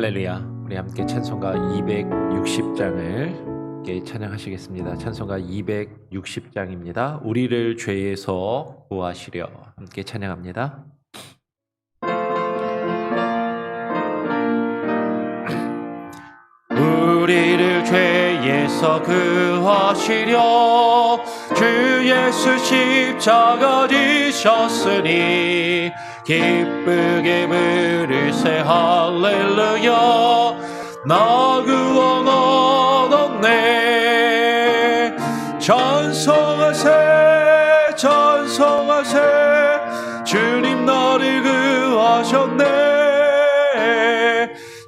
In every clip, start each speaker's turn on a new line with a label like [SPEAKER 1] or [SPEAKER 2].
[SPEAKER 1] 할렐루야. 우리 함께 찬송가 260장을 함께 찬양하시겠습니다. 찬송가 260장입니다. 우리를 죄에서 구하시려 함께 찬양합니다. 우리를 죄에서 구하시려 주 예수 십자가 지셨으니 기쁘게 부르세 할렐루야. 나 구원 얻었네. 찬송하세 찬송하세 주님 나를 구하셨네.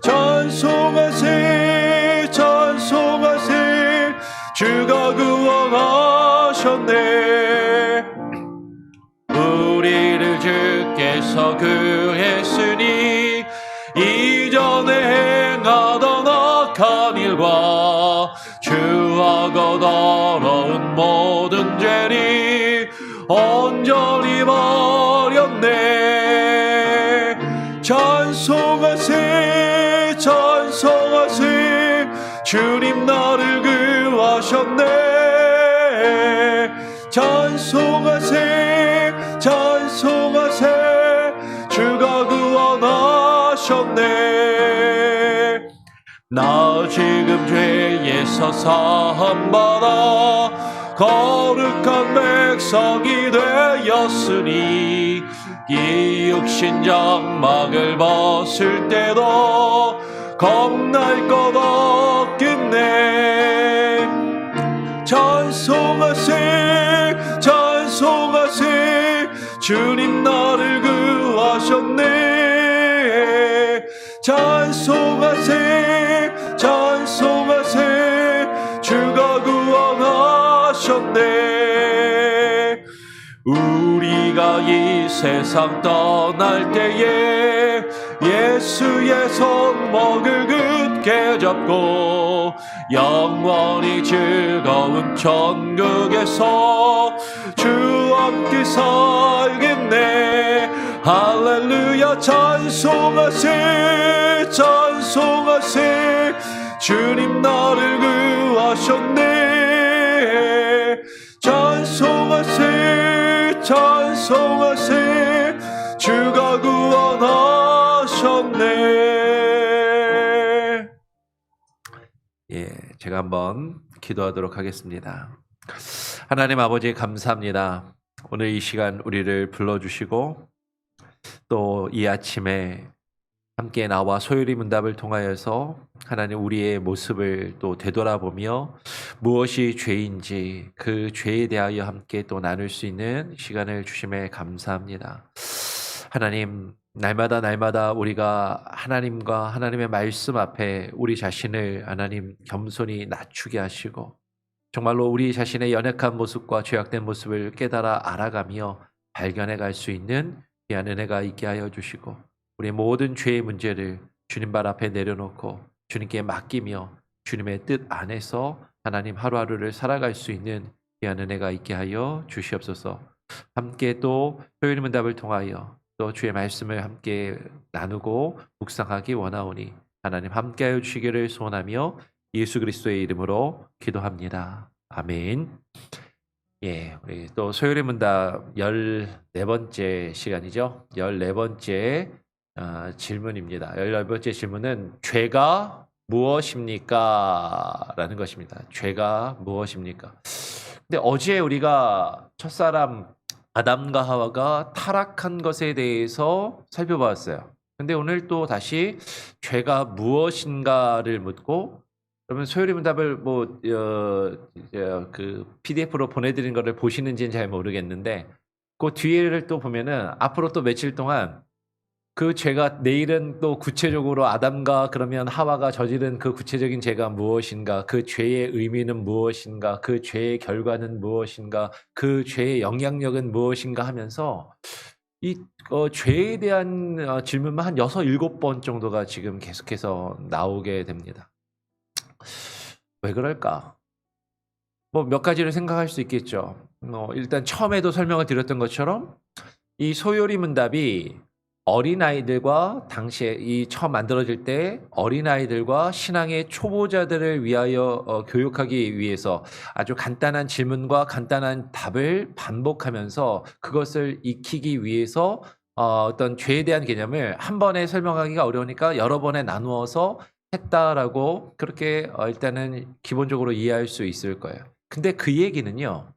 [SPEAKER 1] 찬송하세 찬송하세 주가 구원하셨네. 우리를 주께서 구했으니 이전에 행하던 악한 일과 주하고 더러운 모든 죄를 온전히 버렸네. 찬송하세 찬송하세 주님 나를 구하셨네. 찬송하세 찬송하세 주가 구원하셨네. 나 지금 죄에서 사함받아 거룩한 백성이 되었으니 이 육신 장막을 벗을 때도 겁날 것 없겠네. 찬송하세 찬송하세 주님 나를 구하셨네. 찬송하세 찬송하세 주가 구원하셨네. 우리가 이 세상 떠날 때에 예수의 손목을 굳게 잡고 영원히 즐거운 천국에서 주와 함께 살겠네. 할렐루야. 찬송하세 찬송하세 주님 나를 구하셨네. 찬송하세 찬송하세 주가 구원하셨네. 예, 제가 한번 기도하도록 하겠습니다. 하나님 아버지 감사합니다. 오늘 이 시간 우리를 불러주시고 또 이 아침에 함께 나와 소요리 문답을 통하여서 하나님 우리의 모습을 또 되돌아보며 무엇이 죄인지 그 죄에 대하여 함께 또 나눌 수 있는 시간을 주심에 감사합니다. 하나님 날마다 우리가 하나님과 하나님의 말씀 앞에 우리 자신을 하나님 겸손히 낮추게 하시고 정말로 우리 자신의 연약한 모습과 죄악된 모습을 깨달아 알아가며 발견해 갈 수 있는 귀한 은혜가 있게 하여 주시고 우리의 모든 죄의 문제를 주님 발 앞에 내려놓고 주님께 맡기며 주님의 뜻 안에서 하나님 하루하루를 살아갈 수 있는 귀한 은혜가 있게 하여 주시옵소서. 함께 또 소요리 문답을 통하여 또 주의 말씀을 함께 나누고 묵상하기 원하오니 하나님 함께하여 주시기를 소원하며 예수 그리스도의 이름으로 기도합니다. 아멘. 예, 우리 또 소요리 문답 14번째 시간이죠. 14번째 질문입니다. 14번째 질문은 죄가 무엇입니까? 라는 것입니다. 죄가 무엇입니까? 근데 어제 우리가 첫사람 아담과 하와가 타락한 것에 대해서 살펴봤어요. 근데 오늘 또 다시 죄가 무엇인가를 묻고 그러면 소요리 문답을 그 PDF로 보내드린 거를 보시는지는 잘 모르겠는데 그 뒤에를 또 보면은 앞으로 또 며칠 동안 그 죄가 내일은 또 구체적으로 아담과 그러면 하와가 저지른 그 구체적인 죄가 무엇인가, 그 죄의 의미는 무엇인가, 그 죄의 결과는 무엇인가, 그 죄의 영향력은 무엇인가 하면서 이 죄에 대한 질문만 한 6, 7번 정도가 지금 계속해서 나오게 됩니다. 왜 그럴까? 뭐 몇 가지를 생각할 수 있겠죠. 일단 처음에도 설명을 드렸던 것처럼 이 소요리 문답이 어린아이들과 당시에 이 처음 만들어질 때 어린아이들과 신앙의 초보자들을 위하여 교육하기 위해서 아주 간단한 질문과 간단한 답을 반복하면서 그것을 익히기 위해서 어떤 죄에 대한 개념을 한 번에 설명하기가 어려우니까 여러 번에 나누어서 했다라고 그렇게 일단은 기본적으로 이해할 수 있을 거예요. 근데 그 얘기는요.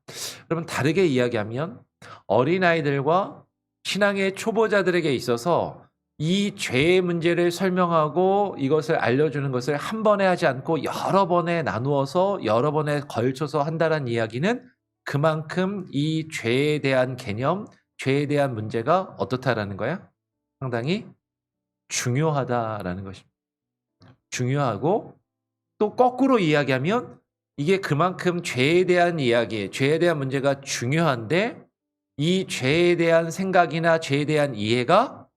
[SPEAKER 1] 여러분 다르게 이야기하면 어린아이들과 신앙의 초보자들에게 있어서 이 죄의 문제를 설명하고 이것을 알려주는 것을 한 번에 하지 않고 여러 번에 나누어서 여러 번에 걸쳐서 한다는 이야기는 그만큼 이 죄에 대한 개념, 죄에 대한 문제가 어떻다라는 거야? 상당히 중요하다라는 것입니다. 중요하고 또 거꾸로 이야기하면 이게 그만큼 죄에 대한 이야기, 죄에 대한 문제가 중요한데 이 죄에 대한 생각이나 죄에 대한 이해가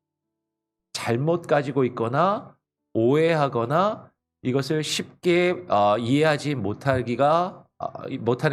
[SPEAKER 1] 잘못 가지고 있거나 오해하거나 이것을 쉽게 이해하지 못하는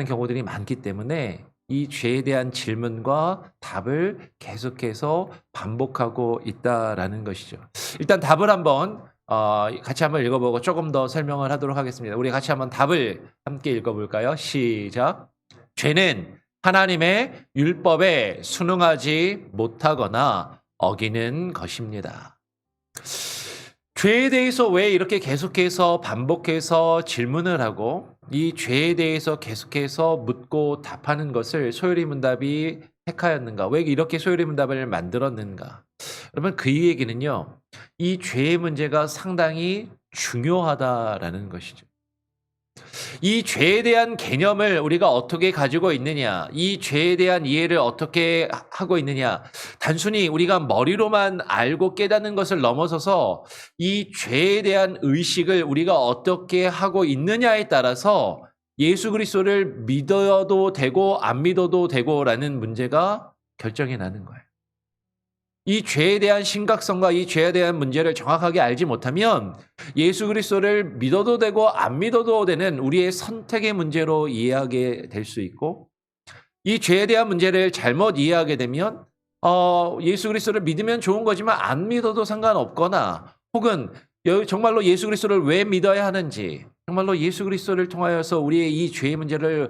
[SPEAKER 1] 경우들이 많기 때문에 이 죄에 대한 질문과 답을 계속해서 반복하고 있다라는 것이죠. 일단 답을 한번 같이 한번 읽어보고 조금 더 설명을 하도록 하겠습니다. 우리 같이 한번 답을 함께 읽어볼까요? 시작. 죄는 하나님의 율법에 순응하지 못하거나 어기는 것입니다. 죄에 대해서 왜 이렇게 계속해서 반복해서 질문을 하고 이 죄에 대해서 계속해서 묻고 답하는 것을 소요리 문답이 택하였는가? 왜 이렇게 소요리 문답을 만들었는가? 여러분 그 얘기는요. 이 죄의 문제가 상당히 중요하다라는 것이죠. 이 죄에 대한 개념을 우리가 어떻게 가지고 있느냐, 이 죄에 대한 이해를 어떻게 하고 있느냐, 단순히 우리가 머리로만 알고 깨닫는 것을 넘어서서 이 죄에 대한 의식을 우리가 어떻게 하고 있느냐에 따라서 예수 그리스도를 믿어도 되고 안 믿어도 되고라는 문제가 결정이 나는 거예요. 이 죄에 대한 심각성과 이 죄에 대한 문제를 정확하게 알지 못하면 예수 그리스도를 믿어도 되고 안 믿어도 되는 우리의 선택의 문제로 이해하게 될 수 있고 이 죄에 대한 문제를 잘못 이해하게 되면 예수 그리스도를 믿으면 좋은 거지만 안 믿어도 상관없거나 혹은 정말로 예수 그리스도를 왜 믿어야 하는지 정말로 예수 그리스도를 통하여서 우리의 이 죄의 문제를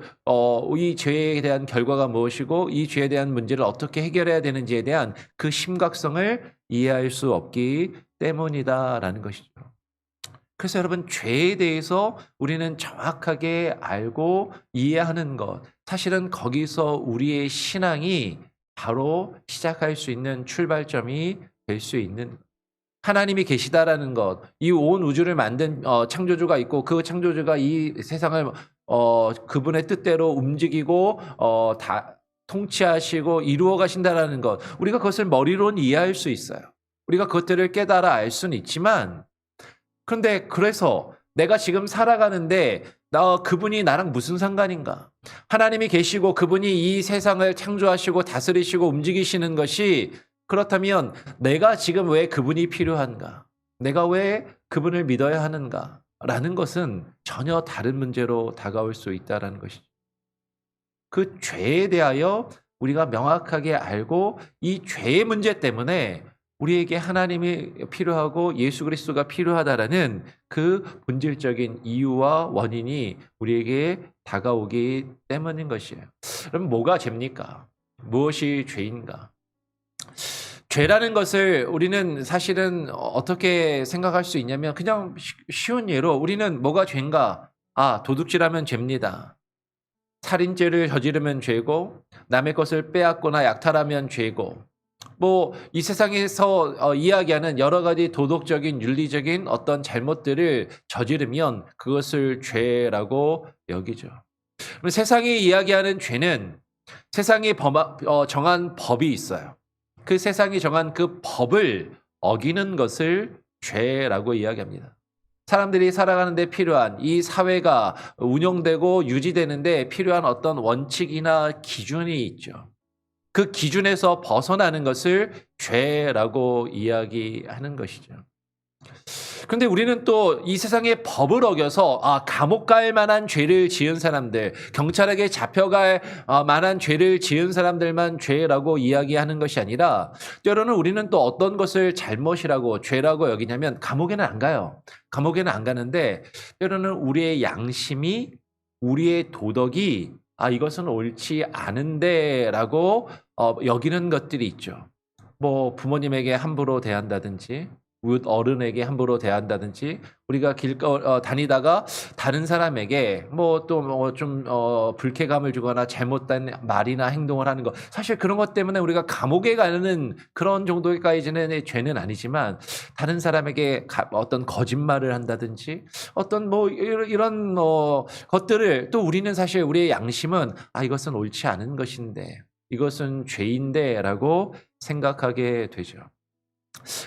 [SPEAKER 1] 이 죄에 대한 결과가 무엇이고 이 죄에 대한 문제를 어떻게 해결해야 되는지에 대한 그 심각성을 이해할 수 없기 때문이다라는 것이죠. 그래서 여러분 죄에 대해서 우리는 정확하게 알고 이해하는 것 사실은 거기서 우리의 신앙이 바로 시작할 수 있는 출발점이 될 수 있는 하나님이 계시다라는 것, 이 온 우주를 만든 창조주가 있고 그 창조주가 이 세상을 그분의 뜻대로 움직이고 다 통치하시고 이루어 가신다라는 것, 우리가 그것을 머리로는 이해할 수 있어요. 우리가 그것들을 깨달아 알 수는 있지만, 그런데 그래서 내가 지금 살아가는데 그분이 나랑 무슨 상관인가? 하나님이 계시고 그분이 이 세상을 창조하시고 다스리시고 움직이시는 것이 그렇다면 내가 지금 왜 그분이 필요한가? 내가 왜 그분을 믿어야 하는가? 라는 것은 전혀 다른 문제로 다가올 수 있다는 것이죠. 그 죄에 대하여 우리가 명확하게 알고 이 죄의 문제 때문에 우리에게 하나님이 필요하고 예수 그리스도가 필요하다라는 그 본질적인 이유와 원인이 우리에게 다가오기 때문인 것이에요. 그럼 뭐가 죄입니까? 무엇이 죄인가? 죄라는 것을 우리는 사실은 어떻게 생각할 수 있냐면 그냥 쉬운 예로 우리는 뭐가 죄인가? 도둑질하면 죄입니다. 살인죄를 저지르면 죄고 남의 것을 빼앗거나 약탈하면 죄고 이 세상에서 이야기하는 여러 가지 도덕적인 윤리적인 어떤 잘못들을 저지르면 그것을 죄라고 여기죠. 세상이 이야기하는 죄는 세상이 정한 법이 있어요. 그 세상이 정한 그 법을 어기는 것을 죄라고 이야기합니다. 사람들이 살아가는데 필요한 이 사회가 운영되고 유지되는데 필요한 어떤 원칙이나 기준이 있죠. 그 기준에서 벗어나는 것을 죄라고 이야기하는 것이죠. 근데 우리는 또 이 세상의 법을 어겨서 감옥 갈 만한 죄를 지은 사람들, 경찰에게 잡혀갈 만한 죄를 지은 사람들만 죄라고 이야기하는 것이 아니라 때로는 우리는 또 어떤 것을 잘못이라고 죄라고 여기냐면 감옥에는 안 가요. 감옥에는 안 가는데 때로는 우리의 양심이 우리의 도덕이 이것은 옳지 않은데라고 여기는 것들이 있죠. 뭐 부모님에게 함부로 대한다든지 어른에게 함부로 대한다든지 우리가 다니다가 다른 사람에게 뭐 또 뭐 좀 불쾌감을 주거나 잘못된 말이나 행동을 하는 것 사실 그런 것 때문에 우리가 감옥에 가는 그런 정도까지는 죄는 아니지만 다른 사람에게 어떤 거짓말을 한다든지 어떤 뭐 이런 것들을 또 우리는 사실 우리의 양심은 이것은 옳지 않은 것인데 이것은 죄인데라고 생각하게 되죠.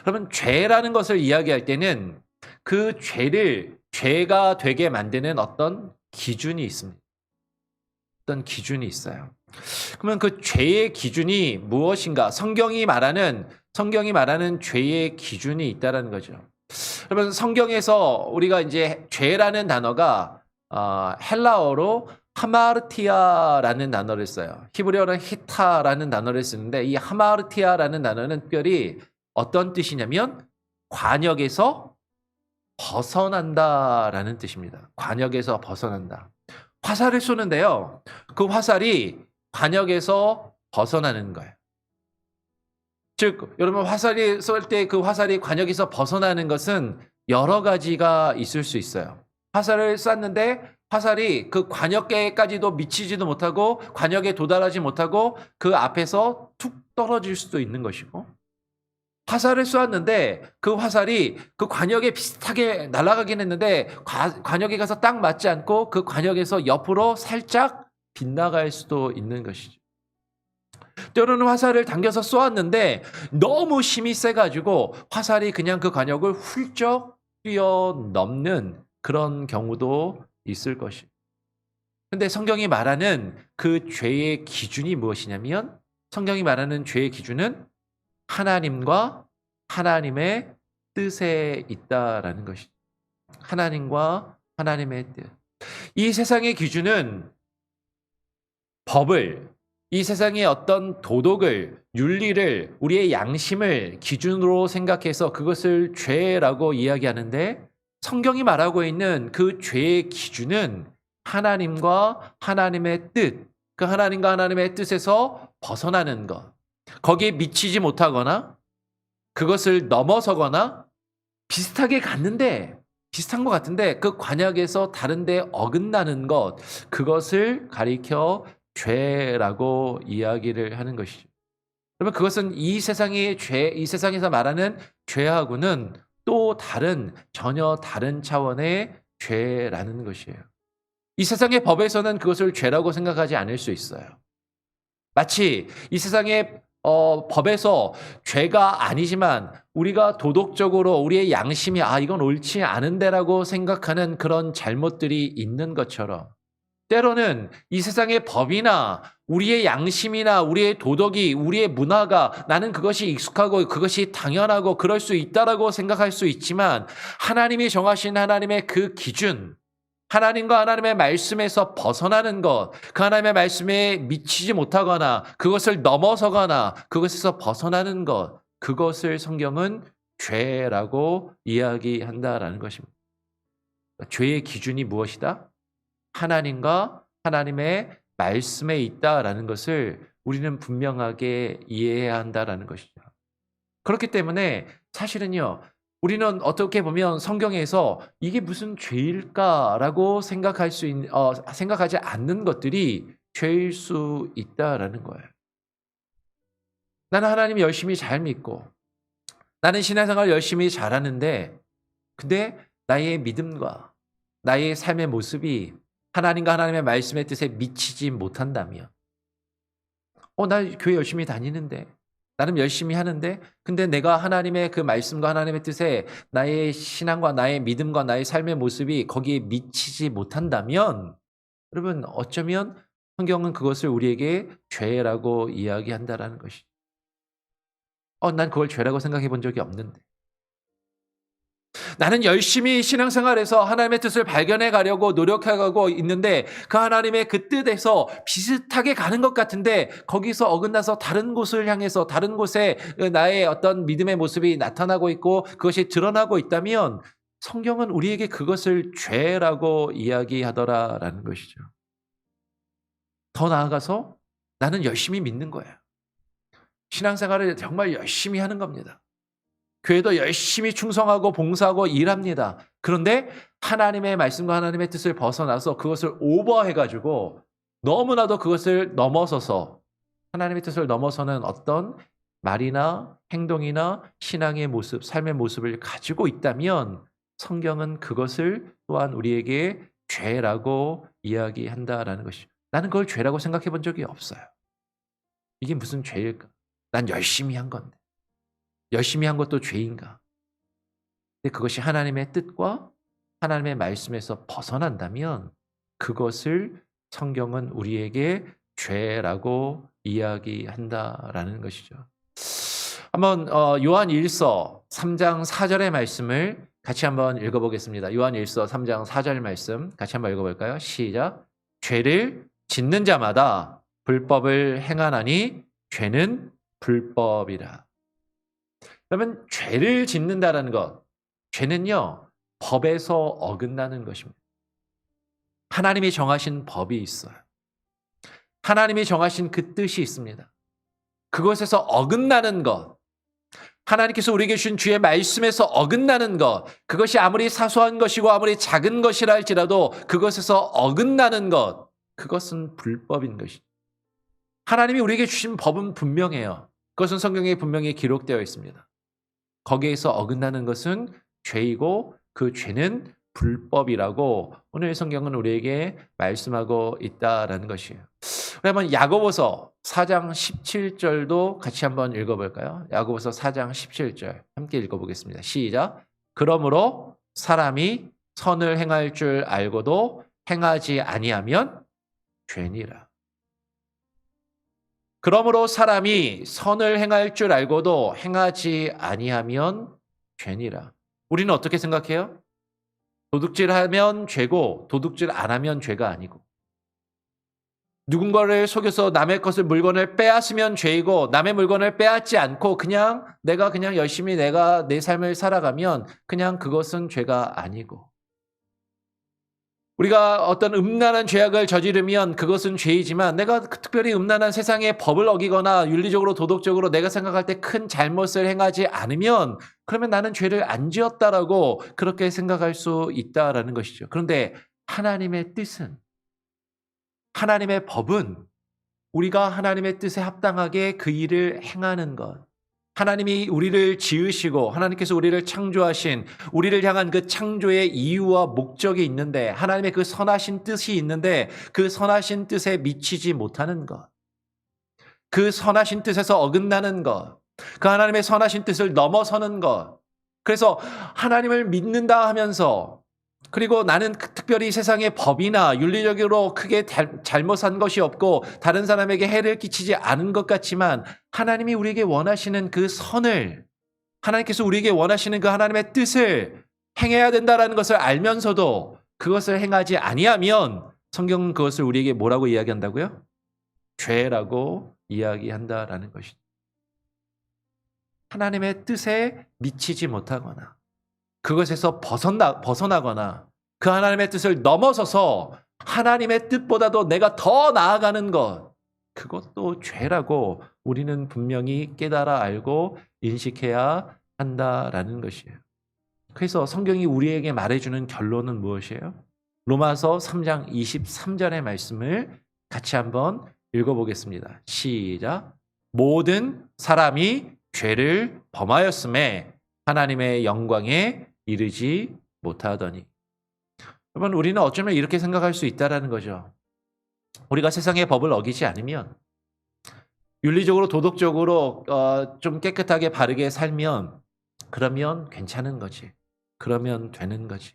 [SPEAKER 1] 그러면 죄라는 것을 이야기할 때는 그 죄를 죄가 되게 만드는 어떤 기준이 있습니다. 어떤 기준이 있어요. 그러면 그 죄의 기준이 무엇인가? 성경이 말하는 죄의 기준이 있다라는 거죠. 그러면 성경에서 우리가 이제 죄라는 단어가 헬라어로 하마르티아라는 단어를 써요. 히브리어는 히타라는 단어를 쓰는데 이 하마르티아라는 단어는 특별히 어떤 뜻이냐면 관역에서 벗어난다라는 뜻입니다. 관역에서 벗어난다. 화살을 쏘는데요. 그 화살이 관역에서 벗어나는 거예요. 즉 여러분 화살이 쏠 때 그 화살이 관역에서 벗어나는 것은 여러 가지가 있을 수 있어요. 화살을 쐈는데 화살이 그 관역에까지도 미치지도 못하고 관역에 도달하지 못하고 그 앞에서 툭 떨어질 수도 있는 것이고 화살을 쏘았는데 그 화살이 그 관역에 비슷하게 날아가긴 했는데 관역에 가서 딱 맞지 않고 그 관역에서 옆으로 살짝 빗나갈 수도 있는 것이죠. 때로는 화살을 당겨서 쏘았는데 너무 힘이 세가지고 화살이 그냥 그 관역을 훌쩍 뛰어넘는 그런 경우도 있을 것이에요. 근데 성경이 말하는 그 죄의 기준이 무엇이냐면 성경이 말하는 죄의 기준은 하나님과 하나님의 뜻에 있다라는 것이죠. 하나님과 하나님의 뜻. 이 세상의 기준은 법을, 이 세상의 어떤 도덕을, 윤리를, 우리의 양심을 기준으로 생각해서 그것을 죄라고 이야기하는데 성경이 말하고 있는 그 죄의 기준은 하나님과 하나님의 뜻, 그 하나님과 하나님의 뜻에서 벗어나는 것. 거기에 미치지 못하거나 그것을 넘어서거나 비슷하게 갔는데 비슷한 것 같은데 그 관역에서 다른 데 어긋나는 것 그것을 가리켜 죄라고 이야기를 하는 것이죠. 그러면 그것은 이 세상의 죄, 이 세상에서 말하는 죄하고는 또 다른 전혀 다른 차원의 죄라는 것이에요. 이 세상의 법에서는 그것을 죄라고 생각하지 않을 수 있어요. 마치 이 세상의 법에서 죄가 아니지만 우리가 도덕적으로 우리의 양심이 이건 옳지 않은데라고 생각하는 그런 잘못들이 있는 것처럼 때로는 이 세상의 법이나 우리의 양심이나 우리의 도덕이 우리의 문화가 나는 그것이 익숙하고 그것이 당연하고 그럴 수 있다라고 생각할 수 있지만 하나님이 정하신 하나님의 그 기준 하나님과 하나님의 말씀에서 벗어나는 것, 그 하나님의 말씀에 미치지 못하거나 그것을 넘어서거나 그것에서 벗어나는 것, 그것을 성경은 죄라고 이야기한다라는 것입니다. 죄의 기준이 무엇이다? 하나님과 하나님의 말씀에 있다라는 것을 우리는 분명하게 이해해야 한다라는 것이죠. 그렇기 때문에 사실은요. 우리는 어떻게 보면 성경에서 이게 무슨 죄일까라고 생각하지 않는 것들이 죄일 수 있다라는 거예요. 나는 하나님 열심히 잘 믿고 나는 신앙생활 열심히 잘하는데 근데 나의 믿음과 나의 삶의 모습이 하나님과 하나님의 말씀의 뜻에 미치지 못한다면 나 교회 열심히 다니는데 나름 열심히 하는데 근데 내가 하나님의 그 말씀과 하나님의 뜻에 나의 신앙과 나의 믿음과 나의 삶의 모습이 거기에 미치지 못한다면 여러분 어쩌면 성경은 그것을 우리에게 죄라고 이야기한다라는 것이죠. 난 그걸 죄라고 생각해 본 적이 없는데. 나는 열심히 신앙생활에서 하나님의 뜻을 발견해 가려고 노력하고 있는데 그 하나님의 그 뜻에서 비슷하게 가는 것 같은데 거기서 어긋나서 다른 곳을 향해서 다른 곳에 나의 어떤 믿음의 모습이 나타나고 있고 그것이 드러나고 있다면 성경은 우리에게 그것을 죄라고 이야기하더라라는 것이죠. 더 나아가서 나는 열심히 믿는 거예요. 신앙생활을 정말 열심히 하는 겁니다. 교회도 열심히 충성하고 봉사하고 일합니다. 그런데 하나님의 말씀과 하나님의 뜻을 벗어나서 그것을 오버해가지고 너무나도 그것을 넘어서서 하나님의 뜻을 넘어서는 어떤 말이나 행동이나 신앙의 모습, 삶의 모습을 가지고 있다면 성경은 그것을 또한 우리에게 죄라고 이야기한다라는 것이죠. 나는 그걸 죄라고 생각해 본 적이 없어요. 이게 무슨 죄일까? 난 열심히 한 건데. 열심히 한 것도 죄인가? 근데 그것이 하나님의 뜻과 하나님의 말씀에서 벗어난다면 그것을 성경은 우리에게 죄라고 이야기한다라는 것이죠. 한번 요한 1서 3장 4절의 말씀을 같이 한번 읽어보겠습니다. 요한 1서 3장 4절 말씀 같이 한번 읽어볼까요? 시작. 죄를 짓는 자마다 불법을 행하나니 죄는 불법이라. 그러면 죄를 짓는다라는 것, 죄는요 법에서 어긋나는 것입니다. 하나님이 정하신 법이 있어요. 하나님이 정하신 그 뜻이 있습니다. 그것에서 어긋나는 것, 하나님께서 우리에게 주신 주의 말씀에서 어긋나는 것, 그것이 아무리 사소한 것이고 아무리 작은 것이라 할지라도 그것에서 어긋나는 것, 그것은 불법인 것이죠. 하나님이 우리에게 주신 법은 분명해요. 그것은 성경에 분명히 기록되어 있습니다. 거기에서 어긋나는 것은 죄이고 그 죄는 불법이라고 오늘 성경은 우리에게 말씀하고 있다라는 것이에요. 그러면 야고보서 4장 17절도 같이 한번 읽어볼까요? 야고보서 4장 17절 함께 읽어보겠습니다. 시작. 그러므로 사람이 선을 행할 줄 알고도 행하지 아니하면 죄니라. 그러므로 사람이 선을 행할 줄 알고도 행하지 아니하면 죄니라. 우리는 어떻게 생각해요? 도둑질하면 죄고 도둑질 안 하면 죄가 아니고, 누군가를 속여서 남의 것을 물건을 빼앗으면 죄이고 남의 물건을 빼앗지 않고 내가 그냥 열심히 내가 내 삶을 살아가면 그냥 그것은 죄가 아니고, 우리가 어떤 음란한 죄악을 저지르면 그것은 죄이지만 내가 특별히 음란한 세상의 법을 어기거나 윤리적으로 도덕적으로 내가 생각할 때 큰 잘못을 행하지 않으면 그러면 나는 죄를 안 지었다라고 그렇게 생각할 수 있다라는 것이죠. 그런데 하나님의 뜻은, 하나님의 법은 우리가 하나님의 뜻에 합당하게 그 일을 행하는 것, 하나님이 우리를 지으시고 하나님께서 우리를 창조하신 우리를 향한 그 창조의 이유와 목적이 있는데, 하나님의 그 선하신 뜻이 있는데 그 선하신 뜻에 미치지 못하는 것, 그 선하신 뜻에서 어긋나는 것, 그 하나님의 선하신 뜻을 넘어서는 것, 그래서 하나님을 믿는다 하면서 그리고 나는 특별히 세상의 법이나 윤리적으로 크게 잘못한 것이 없고 다른 사람에게 해를 끼치지 않은 것 같지만 하나님이 우리에게 원하시는 그 선을, 하나님께서 우리에게 원하시는 그 하나님의 뜻을 행해야 된다는 것을 알면서도 그것을 행하지 아니하면 성경은 그것을 우리에게 뭐라고 이야기한다고요? 죄라고 이야기한다라는 것이죠. 하나님의 뜻에 미치지 못하거나 그것에서 벗어나거나 그 하나님의 뜻을 넘어서서 하나님의 뜻보다도 내가 더 나아가는 것, 그것도 죄라고 우리는 분명히 깨달아 알고 인식해야 한다라는 것이에요. 그래서 성경이 우리에게 말해주는 결론은 무엇이에요? 로마서 3장 23절의 말씀을 같이 한번 읽어보겠습니다. 시작. 모든 사람이 죄를 범하였음에 하나님의 영광에 이르지 못하더니. 여러분, 우리는 어쩌면 이렇게 생각할 수 있다라는 거죠. 우리가 세상의 법을 어기지 않으면, 윤리적으로 도덕적으로 좀 깨끗하게 바르게 살면 그러면 괜찮은 거지. 그러면 되는 거지.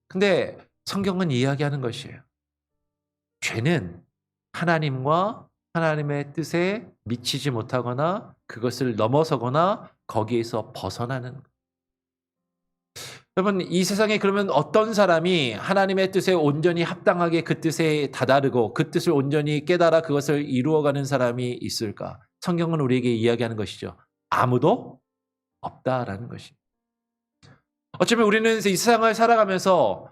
[SPEAKER 1] 근데 성경은 이야기하는 것이에요. 죄는 하나님과 하나님의 뜻에 미치지 못하거나 그것을 넘어서거나 거기에서 벗어나는 것. 여러분, 이 세상에 그러면 어떤 사람이 하나님의 뜻에 온전히 합당하게 그 뜻에 다다르고 그 뜻을 온전히 깨달아 그것을 이루어가는 사람이 있을까? 성경은 우리에게 이야기하는 것이죠. 아무도 없다라는 것이. 어쩌면 우리는 이 세상을 살아가면서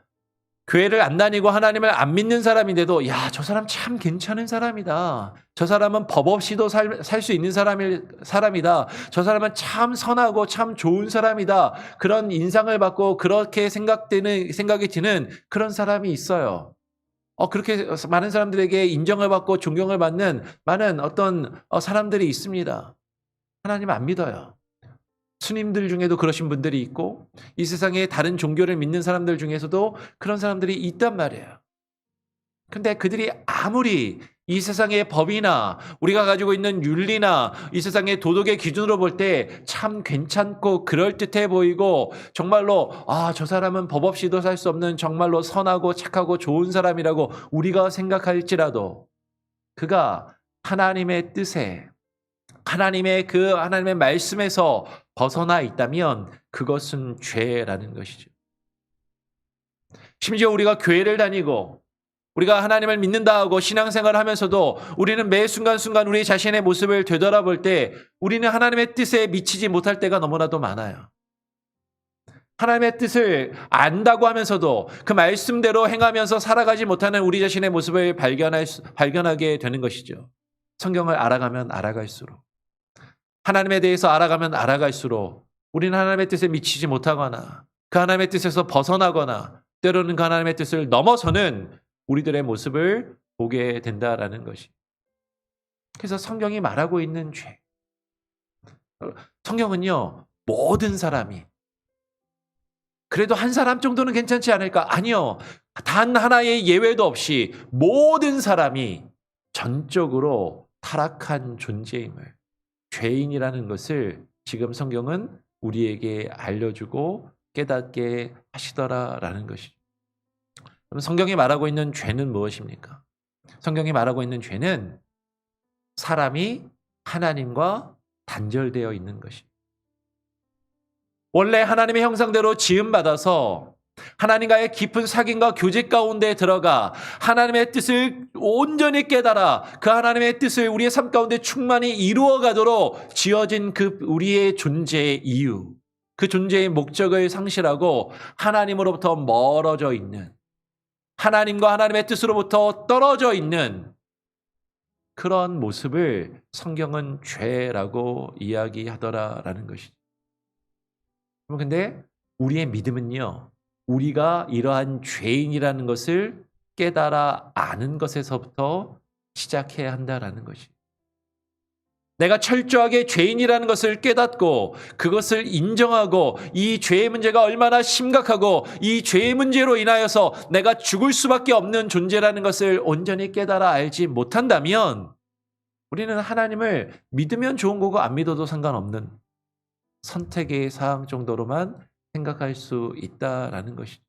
[SPEAKER 1] 교회를 안 다니고 하나님을 안 믿는 사람인데도 야, 저 사람 참 괜찮은 사람이다. 저 사람은 법 없이도 살 수 있는 사람이다. 저 사람은 참 선하고 참 좋은 사람이다. 그런 인상을 받고 그렇게 생각이 드는 그런 사람이 있어요. 그렇게 많은 사람들에게 인정을 받고 존경을 받는 많은 어떤 사람들이 있습니다. 하나님 안 믿어요. 스님들 중에도 그러신 분들이 있고 이 세상에 다른 종교를 믿는 사람들 중에서도 그런 사람들이 있단 말이에요. 근데 그들이 아무리 이 세상의 법이나 우리가 가지고 있는 윤리나 이 세상의 도덕의 기준으로 볼 때 참 괜찮고 그럴듯해 보이고 정말로 저 사람은 법 없이도 살 수 없는 정말로 선하고 착하고 좋은 사람이라고 우리가 생각할지라도 그가 하나님의 뜻에 하나님의 말씀에서 벗어나 있다면 그것은 죄라는 것이죠. 심지어 우리가 교회를 다니고 우리가 하나님을 믿는다 하고 신앙생활을 하면서도 우리는 매 순간순간 우리 자신의 모습을 되돌아볼 때 우리는 하나님의 뜻에 미치지 못할 때가 너무나도 많아요. 하나님의 뜻을 안다고 하면서도 그 말씀대로 행하면서 살아가지 못하는 우리 자신의 모습을 발견하게 되는 것이죠. 성경을 알아가면 알아갈수록 하나님에 대해서 알아가면 알아갈수록 우리는 하나님의 뜻에 미치지 못하거나 그 하나님의 뜻에서 벗어나거나 때로는 그 하나님의 뜻을 넘어서는 우리들의 모습을 보게 된다라는 것이. 그래서 성경이 말하고 있는 죄. 성경은요, 모든 사람이 그래도 한 사람 정도는 괜찮지 않을까? 아니요. 단 하나의 예외도 없이 모든 사람이 전적으로 타락한 존재임을, 죄인이라는 것을 지금 성경은 우리에게 알려주고 깨닫게 하시더라라는 것이죠. 그럼 성경이 말하고 있는 죄는 무엇입니까? 성경이 말하고 있는 죄는 사람이 하나님과 단절되어 있는 것입니다. 원래 하나님의 형상대로 지음받아서 하나님과의 깊은 사귐과 교제 가운데 들어가 하나님의 뜻을 온전히 깨달아 그 하나님의 뜻을 우리의 삶 가운데 충만히 이루어가도록 지어진 그 우리의 존재의 이유, 그 존재의 목적을 상실하고 하나님으로부터 멀어져 있는, 하나님과 하나님의 뜻으로부터 떨어져 있는 그런 모습을 성경은 죄라고 이야기하더라라는 것이죠. 근데 우리의 믿음은요, 우리가 이러한 죄인이라는 것을 깨달아 아는 것에서부터 시작해야 한다라는 것이. 내가 철저하게 죄인이라는 것을 깨닫고 그것을 인정하고 이 죄의 문제가 얼마나 심각하고 이 죄의 문제로 인하여서 내가 죽을 수밖에 없는 존재라는 것을 온전히 깨달아 알지 못한다면 우리는 하나님을 믿으면 좋은 거고 안 믿어도 상관없는 선택의 사항 정도로만 생각할 수 있다라는 것이죠.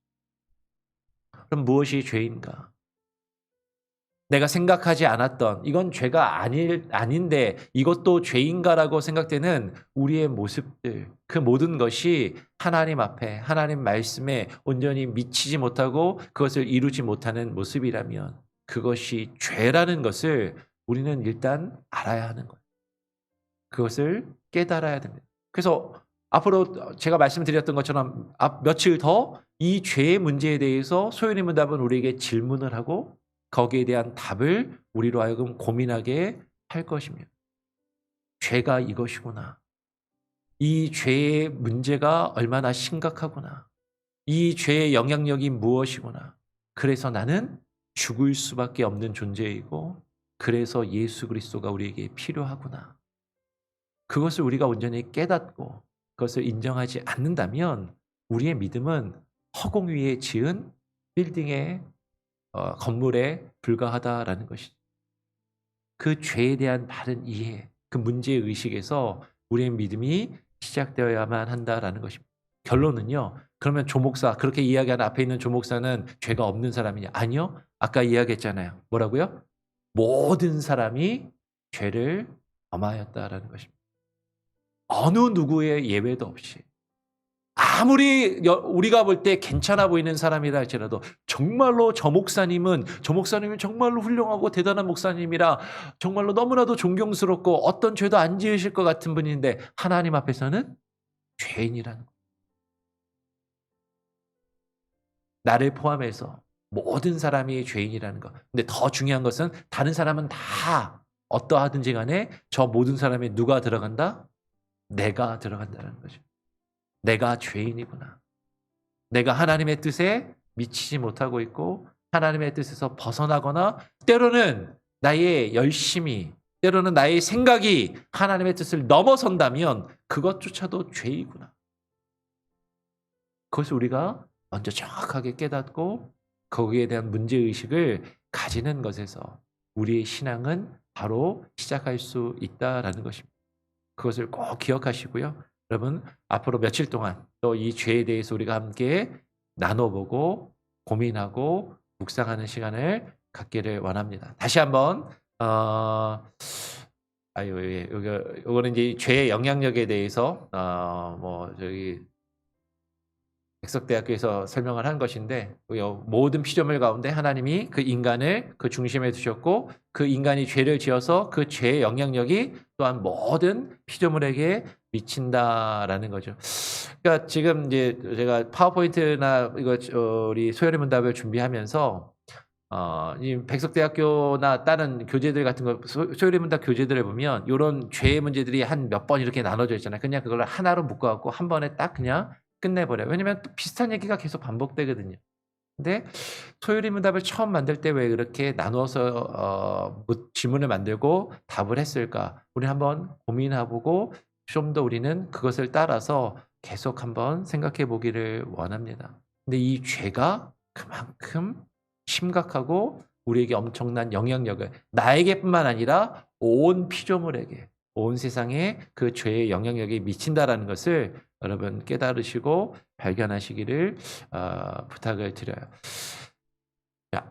[SPEAKER 1] 그럼 무엇이 죄인가? 내가 생각하지 않았던 이건 죄가 아닌데 이것도 죄인가라고 생각되는 우리의 모습들, 그 모든 것이 하나님 앞에 하나님 말씀에 온전히 미치지 못하고 그것을 이루지 못하는 모습이라면 그것이 죄라는 것을 우리는 일단 알아야 하는 거예요. 그것을 깨달아야 됩니다. 그래서 앞으로 제가 말씀드렸던 것처럼 며칠 더 이 죄의 문제에 대해서 소연이 문답은 우리에게 질문을 하고 거기에 대한 답을 우리로 하여금 고민하게 할 것입니다. 죄가 이것이구나. 이 죄의 문제가 얼마나 심각하구나. 이 죄의 영향력이 무엇이구나. 그래서 나는 죽을 수밖에 없는 존재이고 그래서 예수 그리스도가 우리에게 필요하구나. 그것을 우리가 온전히 깨닫고 그것을 인정하지 않는다면 우리의 믿음은 허공 위에 지은 빌딩의 건물에 불과하다라는 것이죠. 그 죄에 대한 바른 이해, 그 문제의식에서 우리의 믿음이 시작되어야만 한다라는 것입니다. 결론은요. 그러면 조목사, 그렇게 이야기하는 앞에 있는 조목사는 죄가 없는 사람이냐? 아니요. 아까 이야기했잖아요. 뭐라고요? 모든 사람이 죄를 범하였다라는 것입니다. 어느 누구의 예외도 없이 아무리 우리가 볼 때 괜찮아 보이는 사람이라 할지라도 정말로 저 목사님은 정말로 훌륭하고 대단한 목사님이라 정말로 너무나도 존경스럽고 어떤 죄도 안 지으실 것 같은 분인데 하나님 앞에서는 죄인이라는 거. 나를 포함해서 모든 사람이 죄인이라는 거. 근데 더 중요한 것은 다른 사람은 다 어떠하든지 간에 저 모든 사람에 누가 들어간다? 내가 들어간다는 거죠. 내가 죄인이구나. 내가 하나님의 뜻에 미치지 못하고 있고 하나님의 뜻에서 벗어나거나 때로는 나의 열심이, 때로는 나의 생각이 하나님의 뜻을 넘어선다면 그것조차도 죄이구나. 그것을 우리가 먼저 정확하게 깨닫고 거기에 대한 문제의식을 가지는 것에서 우리의 신앙은 바로 시작할 수 있다라는 것입니다. 그것을 꼭 기억하시고요. 여러분 앞으로 며칠 동안 또 이 죄에 대해서 우리가 함께 나눠보고 고민하고 묵상하는 시간을 갖기를 원합니다. 다시 한번 요거는 이제 죄의 영향력에 대해서 백석대학교에서 설명을 한 것인데 모든 피조물 가운데 하나님이 그 인간을 그 중심에 두셨고 그 인간이 죄를 지어서 그 죄의 영향력이 또한 모든 피조물에게 미친다라는 거죠. 그러니까 지금 이제 제가 파워포인트나 이거 우리 소열의 문답을 준비하면서 이 백석대학교나 다른 교재들 같은 거 소열의 문답 교재들을 보면 이런 죄의 문제들이 한 몇 번 이렇게 나눠져 있잖아요. 그냥 그걸 하나로 묶어갖고 한 번에 딱 그냥 끝내버려요. 왜냐면 또 비슷한 얘기가 계속 반복되거든요. 근데 소율의 문답을 처음 만들 때 왜 그렇게 나누어서 질문을 만들고 답을 했을까? 우리 한번 고민해보고 좀 더 우리는 그것을 따라서 계속 한번 생각해 보기를 원합니다. 근데 이 죄가 그만큼 심각하고 우리에게 엄청난 영향력을 나에게뿐만 아니라 온 피조물에게 온 세상에 그 죄의 영향력이 미친다라는 것을 여러분 깨달으시고 발견하시기를 부탁을 드려요. 자,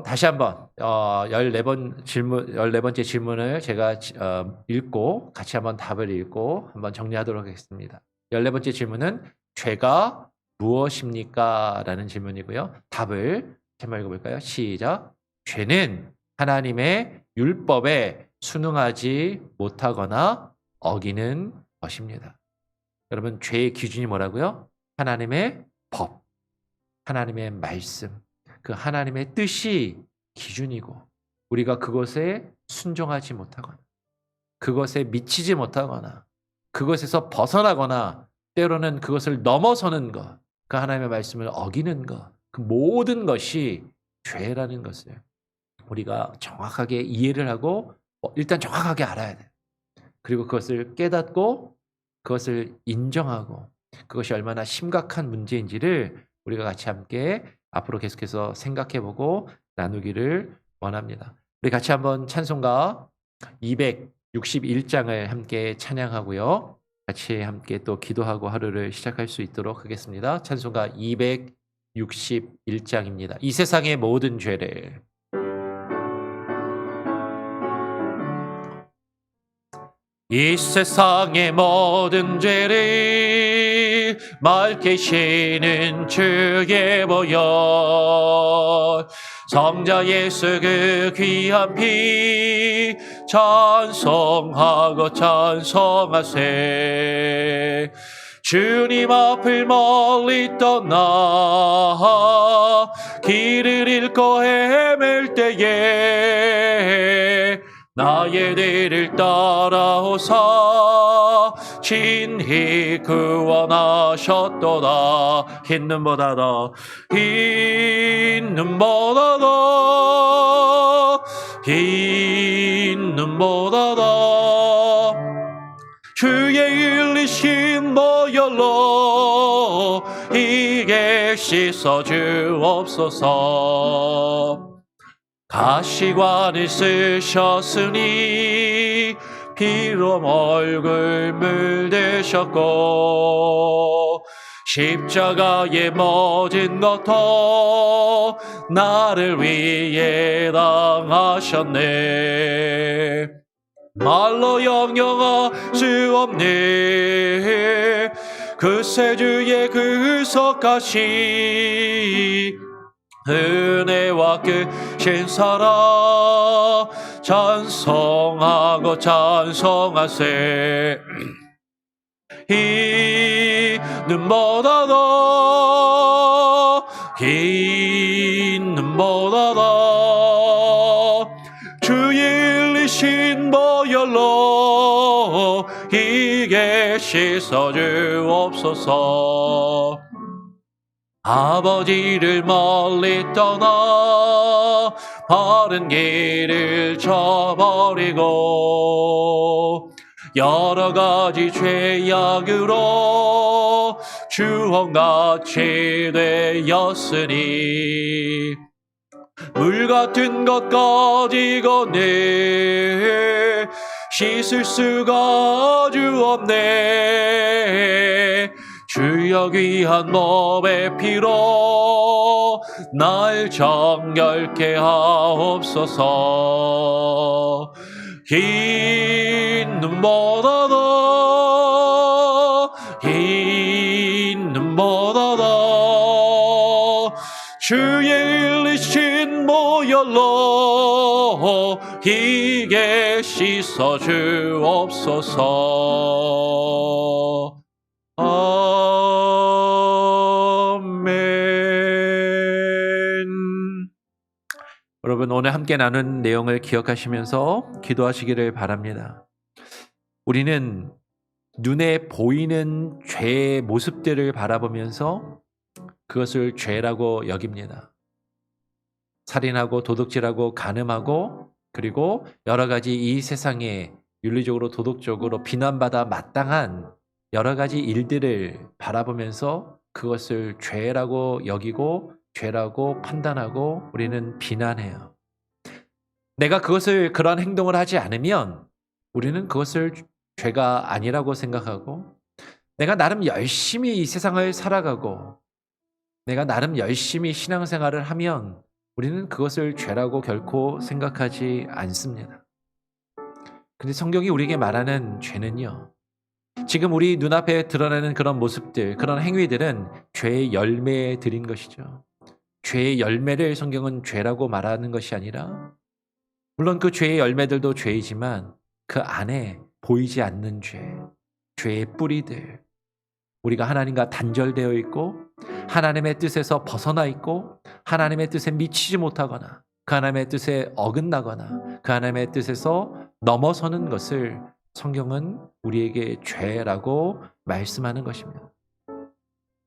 [SPEAKER 1] 다시 한번 14번째 질문을 제가 읽고 같이 한번 답을 읽고 한번 정리하도록 하겠습니다. 14번째 질문은 죄가 무엇입니까? 라는 질문이고요. 답을 한번 읽어볼까요? 시작. 죄는 하나님의 율법에 순응하지 못하거나 어기는 것입니다. 여러분 죄의 기준이 뭐라고요? 하나님의 법, 하나님의 말씀, 그 하나님의 뜻이 기준이고 우리가 그것에 순종하지 못하거나 그것에 미치지 못하거나 그것에서 벗어나거나 때로는 그것을 넘어서는 것, 그 하나님의 말씀을 어기는 것, 그 모든 것이 죄라는 것을 우리가 정확하게 이해를 하고 일단 정확하게 알아야 돼요. 그리고 그것을 깨닫고 그것을 인정하고 그것이 얼마나 심각한 문제인지를 우리가 같이 함께 앞으로 계속해서 생각해보고 나누기를 원합니다. 우리 같이 한번 찬송가 261장을 함께 찬양하고요. 같이 함께 또 기도하고 하루를 시작할 수 있도록 하겠습니다. 찬송가 261장입니다. 이 세상의 모든 죄를 이 세상의 모든 죄를 맑게 쉬는 주의 보혈 성자 예수 그 귀한 피 찬송하고 찬송하세 주님 앞을 멀리 떠나 길을 잃고 헤맬 때에 나의 뒤를 따라오사 친히 구원하셨도다. 흰 눈보다 더 흰 눈보다 더 흰 눈보다 더 주의 흘리신 보혈로 이게 씻어 주옵소서. 가시관을 쓰셨으니 피로 얼굴 물드셨고 십자가의 모든 것도 나를 위해 당하셨네. 말로 형용할 수 없네. 그 세주의 그 석가시 은혜와 크신 사랑 찬송하고 찬송하세. 긴 눈보다 더 긴 눈보다 더 주의 일리신 보혈로 이게 씻어 주옵소서. 아버지를 멀리 떠나 바른 길을 저버리고 여러 가지 죄악으로 주홍같이 되었으니 물 같은 것 가지고는 씻을 수가 아주 없네. 주여 귀한 몸의 피로 날 정결케 하옵소서. 긴 눈보다 더 긴 눈보다 더 주의 일리신 보혈로 이게 씻어 주옵소서. 아멘. 여러분, 오늘 함께 나눈 내용을 기억하시면서 기도하시기를 바랍니다. 우리는 눈에 보이는 죄의 모습들을 바라보면서 그것을 죄라고 여깁니다. 살인하고 도둑질하고 간음하고 그리고 여러 가지 이 세상에 윤리적으로 도덕적으로 비난받아 마땅한 여러 가지 일들을 바라보면서 그것을 죄라고 여기고 죄라고 판단하고 우리는 비난해요. 내가 그것을 그런 행동을 하지 않으면 우리는 그것을 죄가 아니라고 생각하고 내가 나름 열심히 이 세상을 살아가고 내가 나름 열심히 신앙생활을 하면 우리는 그것을 죄라고 결코 생각하지 않습니다. 근데 성경이 우리에게 말하는 죄는요, 지금 우리 눈앞에 드러나는 그런 모습들, 그런 행위들은 죄의 열매에 들인 것이죠. 죄의 열매를 성경은 죄라고 말하는 것이 아니라, 물론 그 죄의 열매들도 죄이지만 그 안에 보이지 않는 죄, 죄의 뿌리들, 우리가 하나님과 단절되어 있고 하나님의 뜻에서 벗어나 있고 하나님의 뜻에 미치지 못하거나 그 하나님의 뜻에 어긋나거나 그 하나님의 뜻에서 넘어서는 것을 성경은 우리에게 죄라고 말씀하는 것입니다.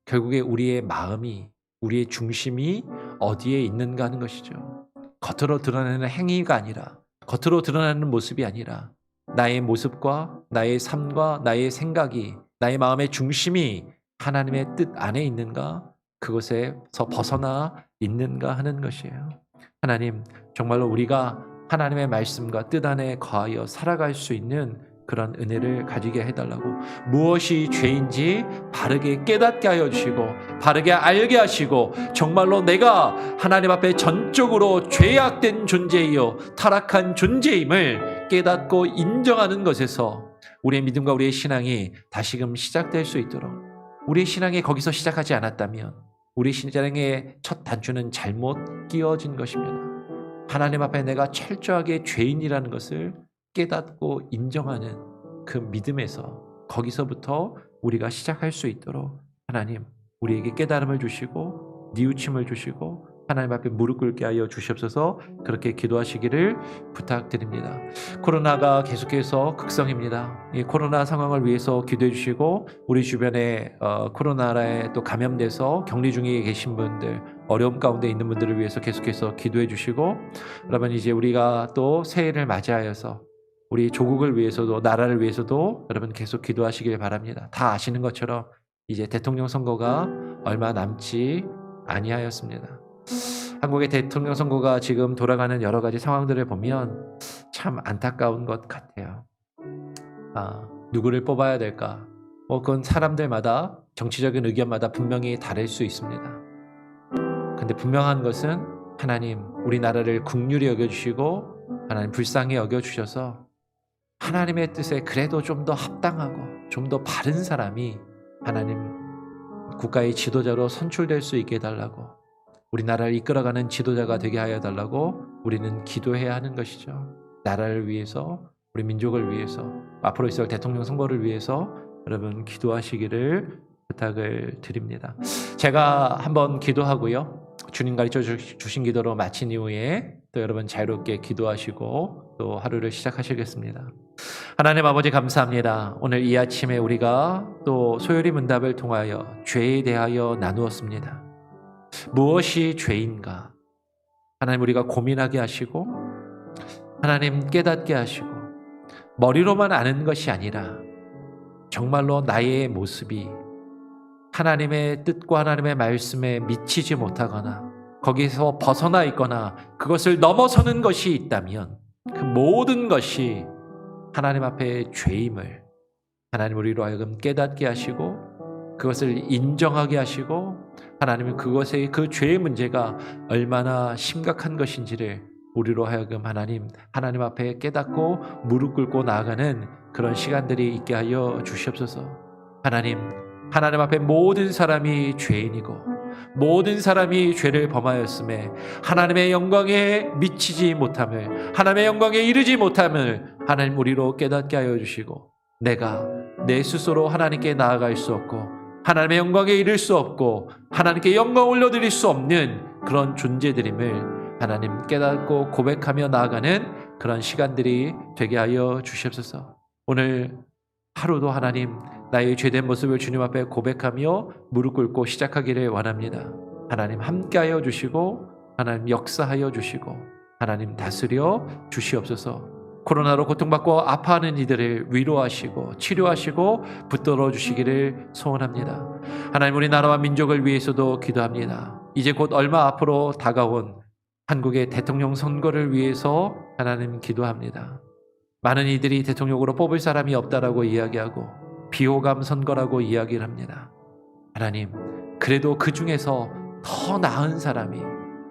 [SPEAKER 1] 결국에 우리의 마음이, 우리의 중심이 어디에 있는가 하는 것이죠. 겉으로 드러내는 행위가 아니라, 겉으로 드러나는 모습이 아니라 나의 모습과 나의 삶과 나의 생각이, 나의 마음의 중심이 하나님의 뜻 안에 있는가, 그것에서 벗어나 있는가 하는 것이에요. 하나님, 정말로 우리가 하나님의 말씀과 뜻 안에 거하여 살아갈 수 있는 그런 은혜를 가지게 해달라고, 무엇이 죄인지 바르게 깨닫게 하여 주시고 바르게 알게 하시고, 정말로 내가 하나님 앞에 전적으로 죄악된 존재이요 타락한 존재임을 깨닫고 인정하는 것에서 우리의 믿음과 우리의 신앙이 다시금 시작될 수 있도록, 우리의 신앙이 거기서 시작하지 않았다면 우리 신앙의 첫 단추는 잘못 끼워진 것입니다. 하나님 앞에 내가 철저하게 죄인이라는 것을 깨닫고 인정하는 그 믿음에서, 거기서부터 우리가 시작할 수 있도록 하나님 우리에게 깨달음을 주시고 뉘우침을 주시고 하나님 앞에 무릎 꿇게 하여 주시옵소서. 그렇게 기도하시기를 부탁드립니다. 코로나가 계속해서 극성입니다. 이 코로나 상황을 위해서 기도해 주시고, 우리 주변에 코로나에 또 감염돼서 격리 중에 계신 분들, 어려움 가운데 있는 분들을 위해서 계속해서 기도해 주시고, 여러분 이제 우리가 또 새해를 맞이하여서 우리 조국을 위해서도 나라를 위해서도 여러분 계속 기도하시길 바랍니다. 다 아시는 것처럼 이제 대통령 선거가 얼마 남지 아니하였습니다. 한국의 대통령 선거가 지금 돌아가는 여러 가지 상황들을 보면 참 안타까운 것 같아요. 누구를 뽑아야 될까? 그건 사람들마다, 정치적인 의견마다 분명히 다를 수 있습니다. 근데 분명한 것은 하나님 우리나라를 긍휼히 여겨주시고 하나님 불쌍히 여겨주셔서 하나님의 뜻에 그래도 좀 더 합당하고 좀 더 바른 사람이 하나님 국가의 지도자로 선출될 수 있게 해달라고, 우리나라를 이끌어가는 지도자가 되게 하여 달라고 우리는 기도해야 하는 것이죠. 나라를 위해서, 우리 민족을 위해서, 앞으로 있을 대통령 선거를 위해서 여러분 기도하시기를 부탁을 드립니다. 제가 한번 기도하고요, 주님 가르쳐 주신 기도로 마친 이후에 또 여러분 자유롭게 기도하시고 또 하루를 시작하시겠습니다. 하나님 아버지 감사합니다. 오늘 이 아침에 우리가 또 소요리 문답을 통하여 죄에 대하여 나누었습니다. 무엇이 죄인가? 하나님 우리가 고민하게 하시고, 하나님 깨닫게 하시고, 머리로만 아는 것이 아니라 정말로 나의 모습이 하나님의 뜻과 하나님의 말씀에 미치지 못하거나 거기서 벗어나 있거나 그것을 넘어서는 것이 있다면 그 모든 것이 하나님 앞에 죄임을 하나님 우리로 하여금 깨닫게 하시고 그것을 인정하게 하시고, 하나님은 그것의 그 죄의 문제가 얼마나 심각한 것인지를 우리로 하여금 하나님 앞에 깨닫고 무릎 꿇고 나아가는 그런 시간들이 있게 하여 주시옵소서. 하나님 앞에 모든 사람이 죄인이고 모든 사람이 죄를 범하였음에 하나님의 영광에 미치지 못함을, 하나님의 영광에 이르지 못함을 하나님 우리로 깨닫게 하여 주시고, 내가 내 스스로 하나님께 나아갈 수 없고 하나님의 영광에 이를 수 없고 하나님께 영광 올려드릴 수 없는 그런 존재들임을 하나님 깨닫고 고백하며 나아가는 그런 시간들이 되게 하여 주시옵소서. 오늘 하루도 하나님 나의 죄된 모습을 주님 앞에 고백하며 무릎 꿇고 시작하기를 원합니다. 하나님 함께하여 주시고 하나님 역사하여 주시고 하나님 다스려 주시옵소서. 코로나로 고통받고 아파하는 이들을 위로하시고 치료하시고 붙들어 주시기를 소원합니다. 하나님 우리나라와 민족을 위해서도 기도합니다. 이제 곧 얼마 앞으로 다가온 한국의 대통령 선거를 위해서 하나님 기도합니다. 많은 이들이 대통령으로 뽑을 사람이 없다라고 이야기하고 비호감 선거라고 이야기를 합니다. 하나님 그래도 그 중에서 더 나은 사람이,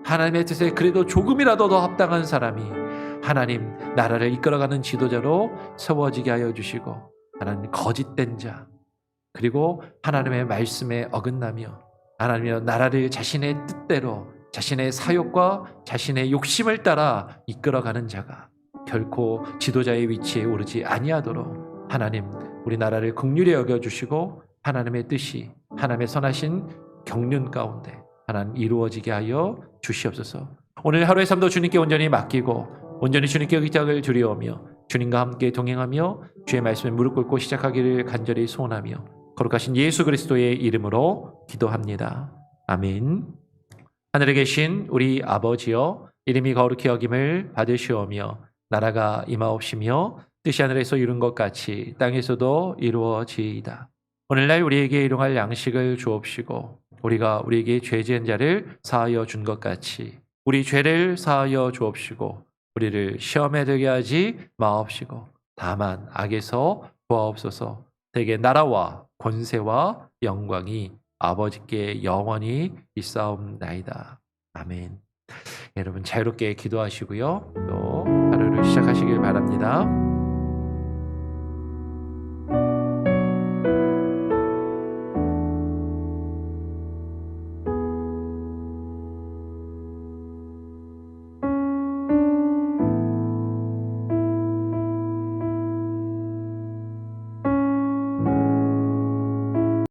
[SPEAKER 1] 하나님의 뜻에 그래도 조금이라도 더 합당한 사람이 하나님 나라를 이끌어가는 지도자로 세워지게 하여 주시고, 하나님 거짓된 자, 그리고 하나님의 말씀에 어긋나며 하나님의 나라를 자신의 뜻대로 자신의 사욕과 자신의 욕심을 따라 이끌어가는 자가 결코 지도자의 위치에 오르지 아니하도록 하나님 우리나라를 긍휼히 여겨주시고 하나님의 뜻이 하나님의 선하신 경륜 가운데 하나님 이루어지게 하여 주시옵소서. 오늘 하루의 삶도 주님께 온전히 맡기고 온전히 주님께 의탁을 드리오며 주님과 함께 동행하며 주의 말씀에 무릎 꿇고 시작하기를 간절히 소원하며 거룩하신 예수 그리스도의 이름으로 기도합니다. 아멘. 하늘에 계신 우리 아버지여, 이름이 거룩히 여김을 받으시오며 나라가 임하옵시며 뜻이 하늘에서 이룬 것 같이 땅에서도 이루어지이다. 오늘날 우리에게 일용할 양식을 주옵시고 우리가 우리에게 죄 지은 자를 사하여 준 것 같이 우리 죄를 사하여 주옵시고 우리를 시험에 들게 하지 마옵시고 다만 악에서 구하옵소서. 대개 나라와 권세와 영광이 아버지께 영원히 있사옵나이다. 아멘. 여러분 자유롭게 기도하시고요. 또 하루를 시작하시길 바랍니다.